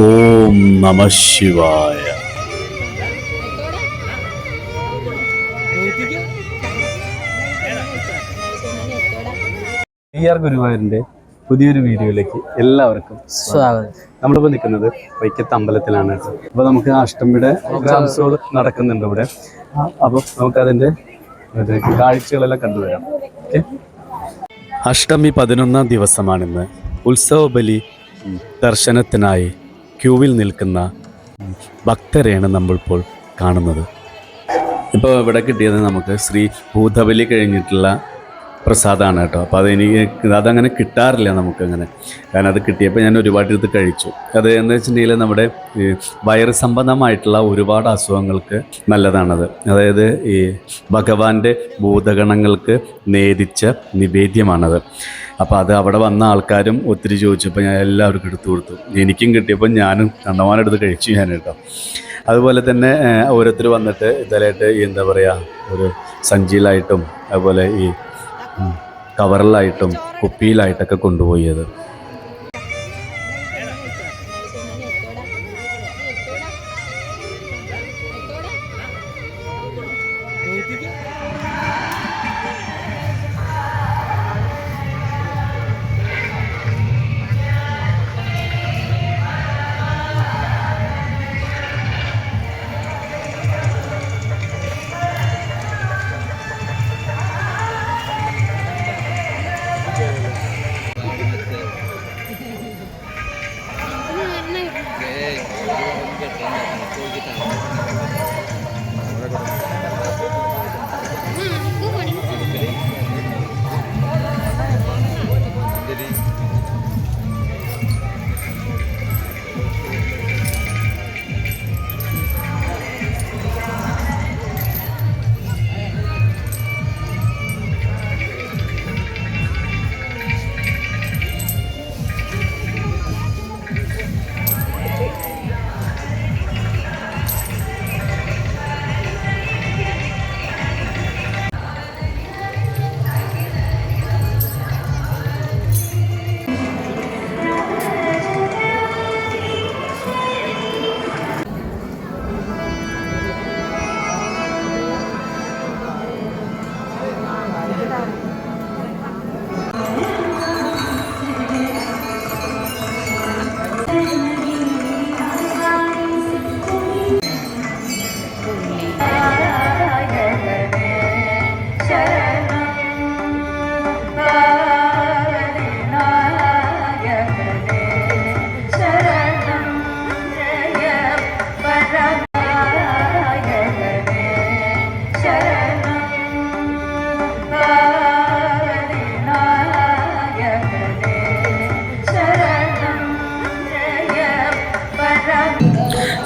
ഓം നമ ശിവായ. ഗുരുവായൂരിന്റെ പുതിയൊരു വീഡിയോയിലേക്ക് എല്ലാവർക്കും സ്വാഗതം. നമ്മളിപ്പോൾ നിൽക്കുന്നത് വൈക്കത്ത് അമ്പലത്തിലാണ്. അപ്പോൾ നമുക്ക് അഷ്ടമിയുടെ പ്രോഗ്രാംസുകൾ നടക്കുന്നുണ്ട് ഇവിടെ. അപ്പോൾ നമുക്കതിൻ്റെ കാഴ്ചകളെല്ലാം കണ്ടുവരാം. ഓക്കെ. അഷ്ടമി 11-ാം ദിവസമാണിന്ന്. ഉത്സവ ബലി ദർശനത്തിനായി ക്യൂവിൽ നിൽക്കുന്ന ഭക്തരെയാണ് നമ്മളിപ്പോൾ കാണുന്നത്. ഇപ്പോൾ ഇവിടെ കിട്ടിയത് നമുക്ക് ശ്രീ ഭൂതബലി കഴിഞ്ഞിട്ടുള്ള പ്രസാദമാണ് കേട്ടോ. അപ്പോൾ അതങ്ങനെ കിട്ടാറില്ല നമുക്കങ്ങനെ. കാരണം അത് കിട്ടിയപ്പോൾ ഞാൻ ഒരുപാട് ഇത് കഴിച്ചു. അത് എന്ന് വെച്ചിട്ടുണ്ടെങ്കിൽ നമ്മുടെ വയറ് സംബന്ധമായിട്ടുള്ള ഒരുപാട് അസുഖങ്ങൾക്ക് നല്ലതാണത്. അതായത് ഈ ഭഗവാന്റെ ഭൂതഗണങ്ങൾക്ക് നേദിച്ച നിവേദ്യമാണത്. അപ്പോൾ അത് അവിടെ വന്ന ആൾക്കാരും ഒത്തിരി ചോദിച്ചപ്പോൾ ഞാൻ എല്ലാവർക്കും എടുത്തു കൊടുത്തു. എനിക്കും കിട്ടിയപ്പോൾ ഞാനും കണ്ടമാനെടുത്ത് കഴിച്ചു ഞാൻ കേട്ടോ. അതുപോലെ തന്നെ ഓരോരുത്തർ വന്നിട്ട് ഇതിലായിട്ട് എന്താ പറയുക, ഒരു സഞ്ചിയിലായിട്ടും അതുപോലെ ഈ കവറിലായിട്ടും കുപ്പിയിലായിട്ടൊക്കെ കൊണ്ടുപോയത്.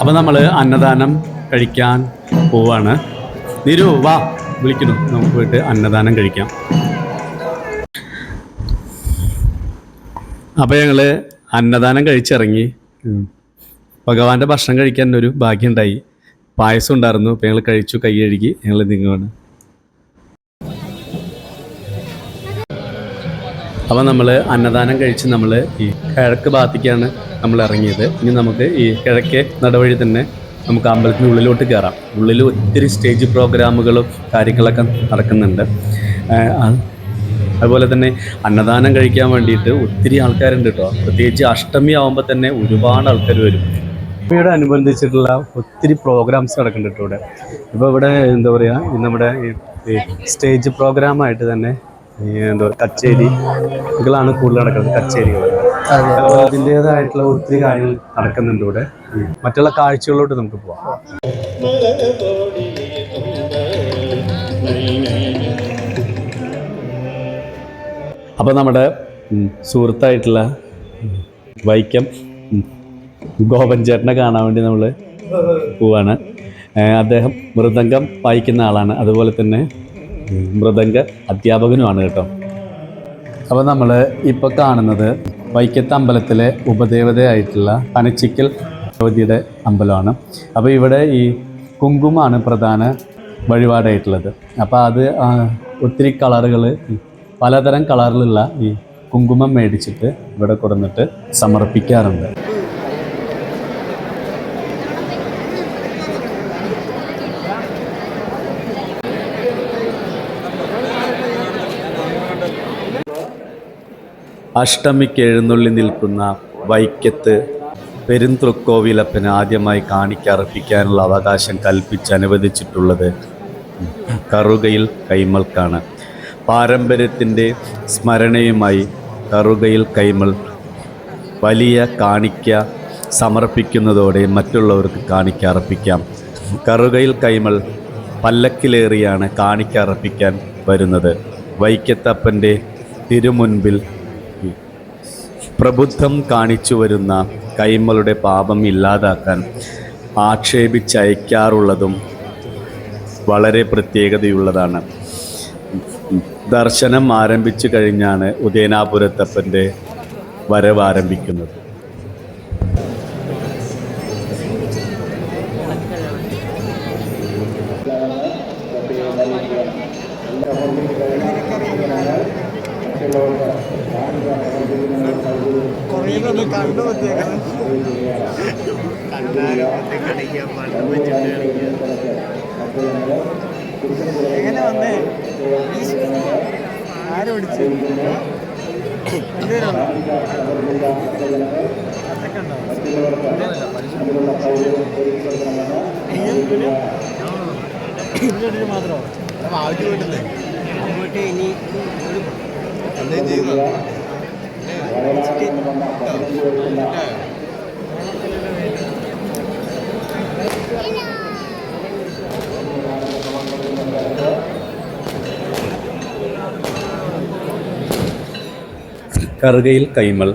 അപ്പോൾ നമ്മൾ അന്നദാനം കഴിക്കാൻ പോവാണ്. നിരു വാ, വിളിക്കുന്നു. നമുക്ക് പോയിട്ട് അന്നദാനം കഴിക്കാം. അപ്പോൾ ഞങ്ങൾ അന്നദാനം കഴിച്ചിറങ്ങി. ഭഗവാന്റെ ഭക്ഷണം കഴിക്കാൻ ഒരു ഭാഗ്യം ഉണ്ടായി. പായസം ഉണ്ടായിരുന്നു. അപ്പോൾ ഞങ്ങൾ കഴിച്ചു, കൈ കഴുകി ഞങ്ങൾ നീങ്ങുകയാണ്. അപ്പോൾ നമ്മൾ അന്നദാനം കഴിച്ച് നമ്മൾ ഈ കിഴക്ക് ഭാഗത്തേക്കാണ് നമ്മൾ ഇറങ്ങിയത്. ഇനി നമുക്ക് ഈ കിഴക്കേ നടവഴി തന്നെ നമുക്ക് അമ്പലത്തിനുള്ളിലോട്ട് കയറാം. ഉള്ളിൽ ഒത്തിരി സ്റ്റേജ് പ്രോഗ്രാമുകളും കാര്യങ്ങളൊക്കെ നടക്കുന്നുണ്ട്. അതുപോലെ തന്നെ അന്നദാനം കഴിക്കാൻ വേണ്ടിയിട്ട് ഒത്തിരി ആൾക്കാരുണ്ട് കേട്ടോ. പ്രത്യേകിച്ച് അഷ്ടമി ആകുമ്പോൾ തന്നെ ഒരുപാട് ആൾക്കാർ വരും. ഇവിടെ അനുബന്ധിച്ചിട്ടുള്ള ഒത്തിരി പ്രോഗ്രാംസ് നടക്കുന്നുണ്ട് കേട്ടോ ഇവിടെ. ഇപ്പോൾ ഇവിടെ എന്താ പറയുക, നമ്മുടെ ഈ സ്റ്റേജ് പ്രോഗ്രാമായിട്ട് തന്നെ എന്താ പറയുക, കച്ചേരികളാണ് കൂടുതൽ നടക്കുന്നത്. കച്ചേരികൾ അതിൻ്റേതായിട്ടുള്ള ഒത്തിരി കാര്യങ്ങൾ നടക്കുന്നുണ്ട് ഇവിടെ. മറ്റുള്ള കാഴ്ചകളിലോട്ട് നമുക്ക് പോവാം. അപ്പോൾ നമ്മുടെ സുഹൃത്തായിട്ടുള്ള വൈക്കം ഗോപൻ ചേട്ടനെ കാണാൻ വേണ്ടി നമ്മൾ പോവാണ്. അദ്ദേഹം മൃദംഗം വായിക്കുന്ന ആളാണ്, അതുപോലെ തന്നെ മൃദംഗ അധ്യാപകനുമാണ് കേട്ടോ. അപ്പോൾ നമ്മൾ ഇപ്പോൾ കാണുന്നത് വൈക്കത്ത് അമ്പലത്തിലെ ഉപദേവതയായിട്ടുള്ള പനച്ചിക്കൽ ഭഗവതിയുടെ അമ്പലമാണ്. അപ്പോൾ ഇവിടെ ഈ കുങ്കുമമാണ് പ്രധാന വഴിപാടായിട്ടുള്ളത്. അപ്പോൾ അത് ഒത്തിരി കളറുകൾ, പലതരം കളറിലുള്ള ഈ കുങ്കുമം മേടിച്ചിട്ട് ഇവിടെ കൊടുന്നിട്ട് സമർപ്പിക്കാറുണ്ട്. അഷ്ടമിക്ക് എഴുന്നള്ളി നിൽക്കുന്ന വൈക്കത്ത് പെരുന്തൃക്കോവിലപ്പന് ആദ്യമായി കാണിക്കർപ്പിക്കാനുള്ള അവകാശം കൽപ്പിച്ചനുവദിച്ചിട്ടുള്ളത് കറുകയിൽ കൈമൾക്കാണ്. പാരമ്പര്യത്തിൻ്റെ സ്മരണയുമായി കറുകയിൽ കൈമൾ വലിയ കാണിക്ക സമർപ്പിക്കുന്നതോടെ മറ്റുള്ളവർക്ക് കാണിക്ക അർപ്പിക്കാം. കറുകയിൽ കൈമൾ പല്ലക്കിലേറിയാണ് കാണിക്ക അർപ്പിക്കാൻ വരുന്നത്. വൈക്കത്തപ്പൻ്റെ തിരുമുൻപിൽ പ്രബുദ്ധം കാണിച്ചു വരുന്ന കൈമളുടെ പാപം ഇല്ലാതാക്കാൻ ആക്ഷേപിച്ചയക്കാറുള്ളതും വളരെ പ്രത്യേകതയുള്ളതാണ്. ദർശനം ആരംഭിച്ചു കഴിഞ്ഞാണ് ഉദയനാപുരത്തപ്പൻ്റെ വരവ് ആരംഭിക്കുന്നത്. എങ്ങനെ വന്നേ ആരും ഓടിച്ചു മാത്രമോ ആവശ്യമില്ലേ അങ്ങോട്ട് ഇനി കറുകയിൽ കൈമൾ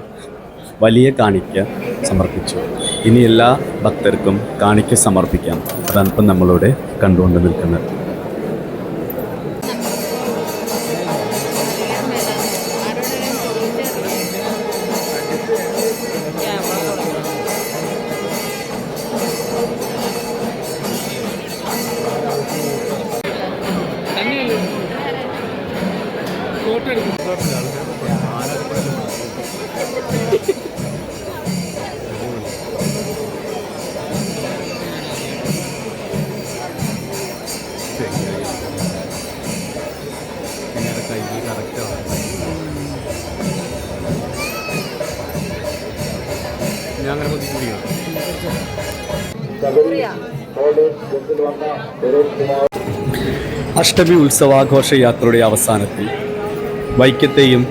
വലിയ കാണിക്ക സമർപ്പിച്ചു. ഇനി എല്ലാ ഭക്തർക്കും കാണിക്ക സമർപ്പിക്കാം. അതാണ് ഇപ്പം നമ്മളിവിടെ കണ്ടുകൊണ്ട് നിൽക്കുന്നത്. അഷ്ടമി ഉത്സവാഘോഷ യാത്രയുടെ അവസാനത്തിൽ വൈക്കത്തെയും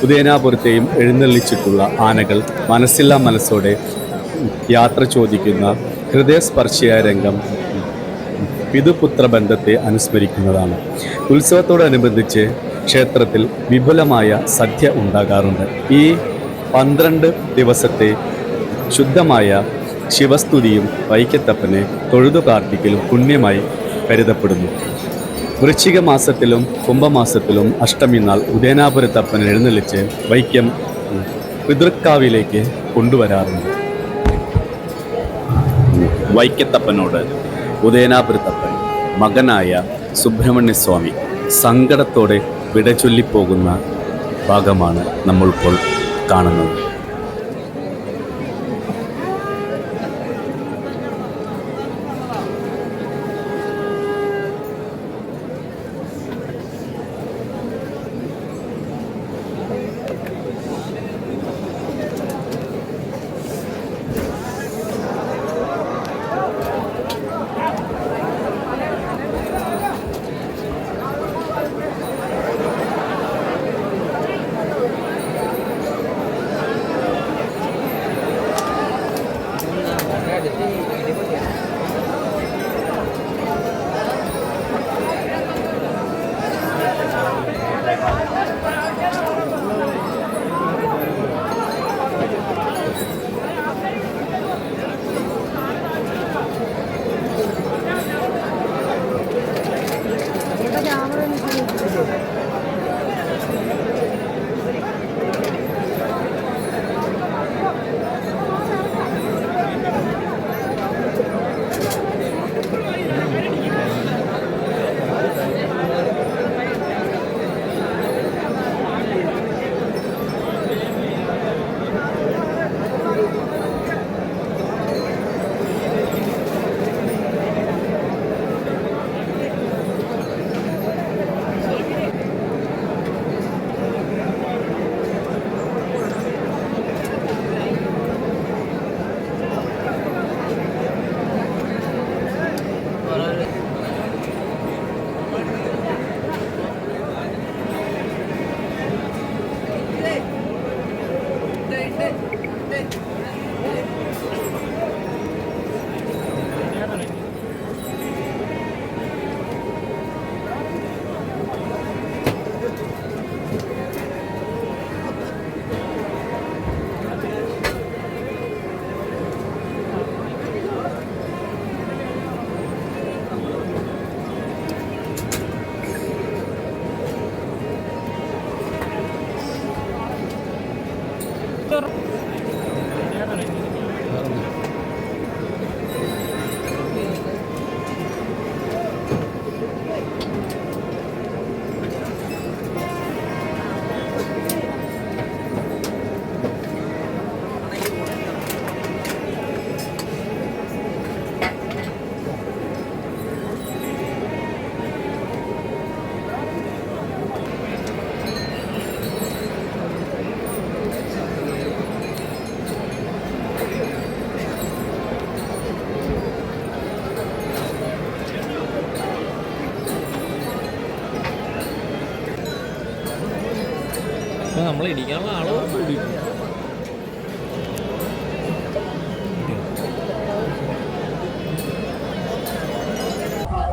ഉദയനാപുരത്തെയും എഴുന്നള്ളിച്ചിട്ടുള്ള ആനകൾ മനസ്സില്ലാ മനസ്സോടെ യാത്ര ചോദിക്കുന്ന ഹൃദയസ്പർശിയായ രംഗം പിതൃപുത്ര ബന്ധത്തെ അനുസ്മരിക്കുന്നതാണ്. ഉത്സവത്തോടനുബന്ധിച്ച് ക്ഷേത്രത്തിൽ വിപുലമായ സദ്യ ഉണ്ടാകാറുണ്ട്. ഈ 12 ദിവസത്തെ ശുദ്ധമായ ശിവസ്തുതിയും വൈക്കത്തപ്പനെ തൊഴുതു പ്രാർത്ഥിക്കലും പുണ്യമായി കരുതപ്പെടുന്നു. വൃശ്ചിക മാസത്തിലും കുംഭമാസത്തിലും അഷ്ടമി നാൾ ഉദയനാപുരത്തപ്പനെ എഴുന്നള്ളിച്ച് വൈക്കം പിതൃക്കാവിലേക്ക് കൊണ്ടുവരാറുണ്ട്. വൈക്കത്തപ്പനോട് ഉദയനാപുരത്തപ്പൻ മകനായ സുബ്രഹ്മണ്യസ്വാമി സങ്കടത്തോടെ വിട ചൊല്ലിപ്പോകുന്ന ഭാഗമാണ് നമ്മളിപ്പോൾ കാണുന്നത്. നമ്മൾ ഇടിക്കാനുള്ള ആള് കൂടിയിട്ടുണ്ട്.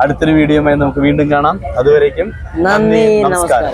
അടുത്തൊരു വീഡിയോയുമായി നമുക്ക് വീണ്ടും കാണാം. അതുവരേക്കും നന്ദി, നമസ്കാരം. നമസ്കാരം.